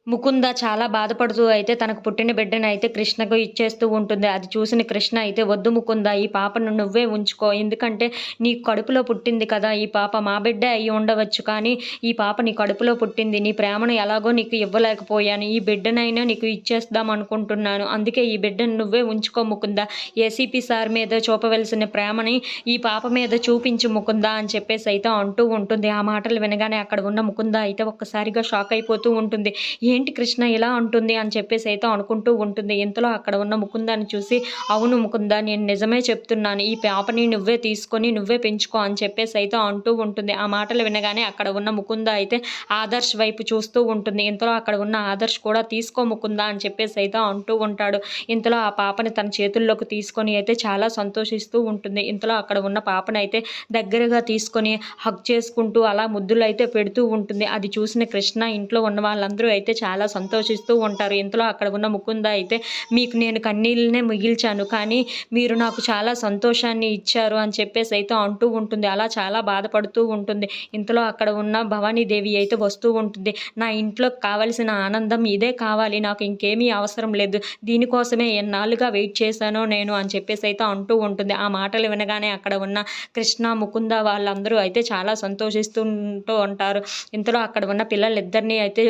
ముకుంద చాలా బాధపడుతూ అయితే తనకు పుట్టిన బిడ్డని అయితే కృష్ణకు ఇచ్చేస్తూ ఉంటుంది. అది చూసిన కృష్ణ అయితే, "వద్దు ముకుంద, ఈ పాపను నువ్వే ఉంచుకో. ఎందుకంటే నీ కడుపులో పుట్టింది కదా! ఈ పాప మా బిడ్డే అయ్యి ఉండవచ్చు. కానీ ఈ పాప నీ కడుపులో పుట్టింది. నీ ప్రేమను ఎలాగో నీకు ఇవ్వలేకపోయాను. ఈ బిడ్డనైనా నీకు ఇచ్చేద్దాం అనుకుంటున్నాను. అందుకే ఈ బిడ్డను నువ్వే ఉంచుకో ముకుంద. ఏసీపీ సార్ మీద చూపవలసిన ప్రేమని ఈ పాప మీద చూపించు ముకుంద" అని చెప్పేసి అయితే అంటూ ఉంటుంది. ఆ మాటలు వినగానే అక్కడ ఉన్న ముకుంద అయితే ఒక్కసారిగా షాక్ అయిపోతూ ఉంటుంది. ఏంటి కృష్ణ ఇలా అంటుంది అని చెప్పేసి అయితే అనుకుంటూ ఉంటుంది. ఇంతలో అక్కడ ఉన్న ముకుందాన్ని చూసి, "అవును ముకుంద, నేను నిజమే చెప్తున్నాను. ఈ పాపని నువ్వే తీసుకొని నువ్వే పెంచుకో" అని చెప్పేసి అయితే అంటూ ఉంటుంది. ఆ మాటలు వినగానే అక్కడ ఉన్న ముకుంద అయితే ఆదర్శ్ వైపు చూస్తూ ఉంటుంది. ఇంతలో అక్కడ ఉన్న ఆదర్శ్ కూడా, "తీసుకో ముకుంద" అని చెప్పేసి అయితే అంటూ ఉంటాడు. ఇంతలో ఆ పాపని తన చేతుల్లోకి తీసుకొని అయితే చాలా సంతోషిస్తూ ఉంటుంది. ఇంతలో అక్కడ ఉన్న పాపను అయితే దగ్గరగా తీసుకొని హగ్ చేసుకుంటూ అలా ముద్దులు అయితే పెడుతూ ఉంటుంది. అది చూసిన కృష్ణ, ఇంట్లో ఉన్న వాళ్ళందరూ అయితే చాలా సంతోషిస్తూ ఉంటారు. ఇంతలో అక్కడ ఉన్న ముకుంద అయితే, "మీకు నేను కన్నీళ్ళనే మిగిల్చాను. కానీ మీరు నాకు చాలా సంతోషాన్ని ఇచ్చారు" అని చెప్పేసి అయితే అంటూ ఉంటుంది. అలా చాలా బాధపడుతూ ఉంటుంది. ఇంతలో అక్కడ ఉన్న భవానీదేవి అయితే వస్తూ ఉంటుంది. "నా ఇంట్లో కావలసిన ఆనందం ఇదే కావాలి. నాకు ఇంకేమీ అవసరం లేదు. దీనికోసమే ఎన్నాళ్ళుగా వెయిట్ చేశానో నేను" అని చెప్పేసి అయితే అంటూ ఉంటుంది. ఆ మాటలు వినగానే అక్కడ ఉన్న కృష్ణ, ముకుంద వాళ్ళందరూ అయితే చాలా సంతోషిస్తుంటూ ఉంటారు. ఇంతలో అక్కడ ఉన్న పిల్లలిద్దరిని అయితే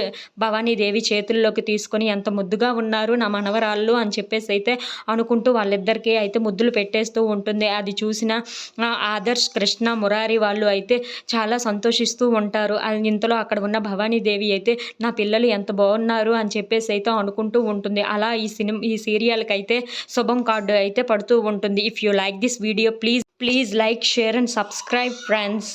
భవానీదేవి చేతుల్లోకి తీసుకొని, "ఎంత ముద్దుగా ఉన్నారు నా మనవరాళ్ళు" అని చెప్పేసి అయితే అనుకుంటూ వాళ్ళిద్దరికీ అయితే ముద్దులు పెట్టేస్తూ ఉంటుంది. అది చూసిన ఆదర్శ్, కృష్ణ, మురారి వాళ్ళు అయితే చాలా సంతోషిస్తూ ఉంటారు. ఇంతలో అక్కడ ఉన్న భవానీదేవి అయితే, "నా పిల్లలు ఎంత బాగున్నారు" అని చెప్పేసి అయితే అనుకుంటూ ఉంటుంది. అలా ఈ సీరియల్‌కైతే శుభం కార్డు అయితే పడుతూ ఉంటుంది. If you like this video, please like, share and subscribe friends.